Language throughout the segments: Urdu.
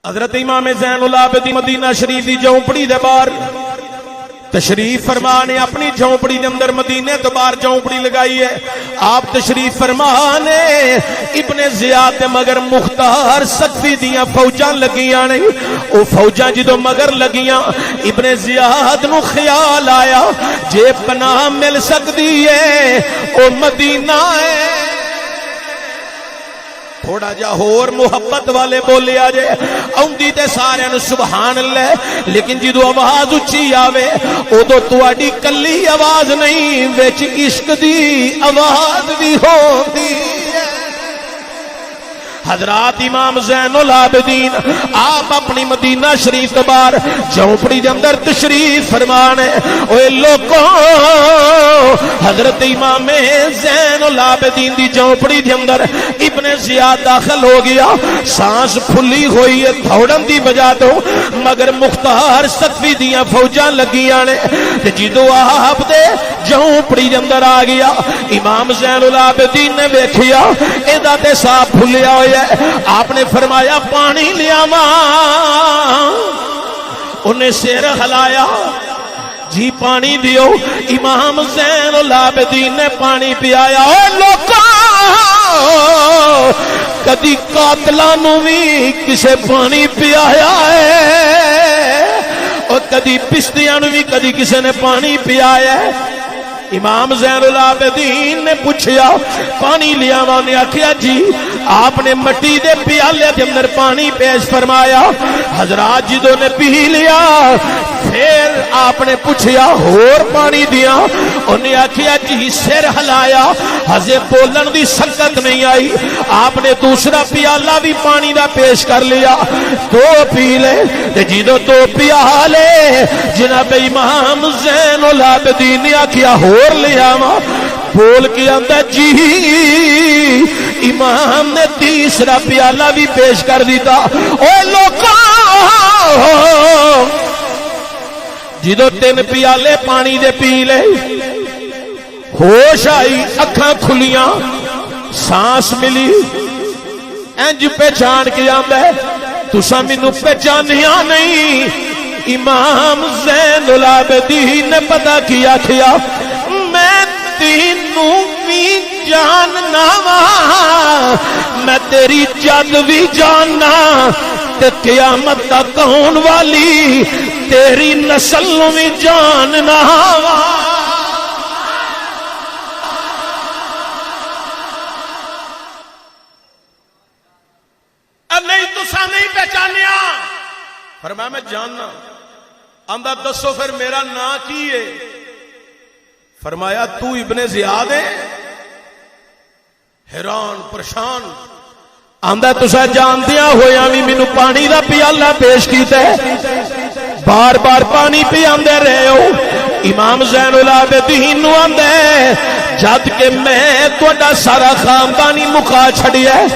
حضرت امام زین العابدین مدینہ شریف دی جھونپڑی دے باہر تشریف فرما نے اپنی جھونپڑی دے اندر مدینے تو باہر جھونپڑی لگائی ہے. آپ تشریف فرما نے ابن زیاد دے مگر مختار سقفی دیاں فوجاں لگیاں نے. او فوجاں جدو مگر لگیاں ابن زیاد نو خیال آیا جے پناہ مل سکتی ہے او مدینہ ہے. تھوڑا جا ہور محبت والے بولے آجے اوندی تے سارے نو سبحان اللہ. لیکن جدو آواز اچھی آوے او تو تواڈی کلی آواز نہیں وچ عشق دی آواز بھی ہوندی. حضرات امام زین العابدین آپ اپنی مدینہ شریف باہر جھونپڑی دے اندر تشریف فرمانے. اوے لوگوں حضرت امام زین العابدین دی جھونپڑی دے اندر ابن زیاد داخل ہو گیا. سانس پھلی ہوئی ہے دوڑن دی وجہ تو مگر مختار سقفی دیاں فوجاں لگیاں نے. جدو آپ دے جھونپڑی دے اندر آ گیا امام زین العابدین نے ویکھیا ایدا تے سا پھلیا ہویا. آپ نے فرمایا پانی لیا ماں. انہیں سیر ہلایا جی پانی دیو. امام زین العابدین نے پانی پیایا. اے لوکاں کدی قاتلانو بھی کسے پانی پیایا ہے اور کدی پشتیاں نو بھی کدی کسے نے پانی پیایا ہے. امام زین العابدین نے پوچھیا پانی لیا ماں. نے آکھیا جی آپ نے مٹی دے پیالے دے اندر پانی پیش فرمایا. حضرات جدوں نے پی لیا پھر آپ نے پوچھیا اور پانی دیا. انہیں آکھیا جی سر ہلایا ہزے بولن دی سکت نہیں آئی. آپ نے دوسرا پیالہ بھی پانی دا پیش کر لیا. دو پی لے جدوں دو پیالے جناب امام زین العابدین نے آکھیا اور لیا ماں. بول کے آندا جی امام نے تیسرا پیالہ بھی پیش کر دیتا. اے لوکاں جدو تین پیالے پانی دے پی لے ہوش آئی اکھاں کھلیاں سانس ملی. انج پہچان کے آندا ہے تساں مینوں پہچانیا نہیں. امام زین العابدین نے پتہ کیا کیا میں تینوں بھی جاننا وا میں تیری جد بھی جاننا تے قیامت تک ہون والی تیری نسل بھی جاننا وا. نہیں تسا نہیں پہچانیا. فرمایا میں جاننا. آندا دسو پھر میرا نام کی ہے. فرمایا تو ابن زیاد ہے. حیران پریشان. آندا تسا جاندیاں ہویا بھی مینوں پانی دا پیالہ پیش کیتا ہے بار بار پانی پیاندے رہے ہو. امام زین العابدین نو آندا ہے جد کہ میں تہاڈا سارا خاندانی مکا چھڑیا ہے.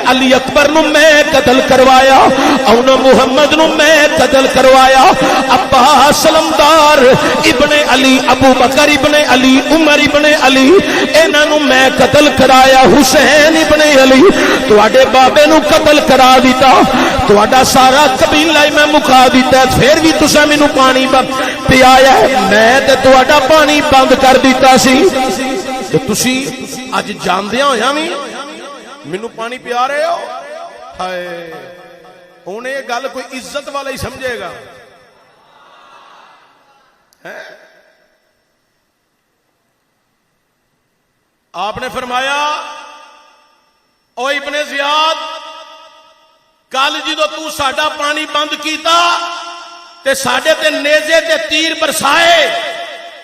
علی اکبر نو میں قتل کروایا. اون محمد نو میں قتل کروایا. عباس سلمدار ابن علی ابو بکر ابن علی عمر ابن علی انہاں نو میں قتل کرایا. حسین ابن علی تہاڈے بابے نو قتل کرا دیتا. تہاڈا سارا قبیلہ میں مکا دیتا. پھر بھی تساں مینوں پانی پیایا ہے. میں تے تہاڈا پانی بند کر دیتا سی تے تسی اج جاندیاں ہویا وی مینوں پانی پیا رہے ہو. ہائے ہن یہ گل کوئی عزت والا ہی سمجھے گا. آپ نے فرمایا او ابن زیاد کل جدو تو ساڈا پانی بند کیتا تے ساڈے تے نیزے تے تیر برسائے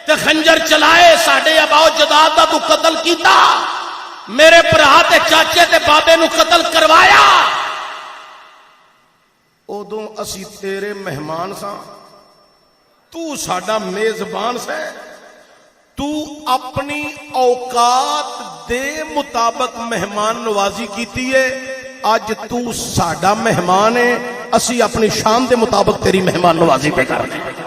تے خنجر چلائے ساڈے اباؤ جداد دا تو قتل کیتا. میرے بھرا تے چاچے تے بابے نو قتل کروایا. ادوں اسی تیرے مہمان ساں تو ساڈا میزبان سے. تو اپنی اوقات دے مطابق مہمان نوازی کیتی ہے. اج تو ساڈا مہمان ہے اسی اپنی شان دے مطابق تیری مہمان نوازی پہ کر رہے ہیں.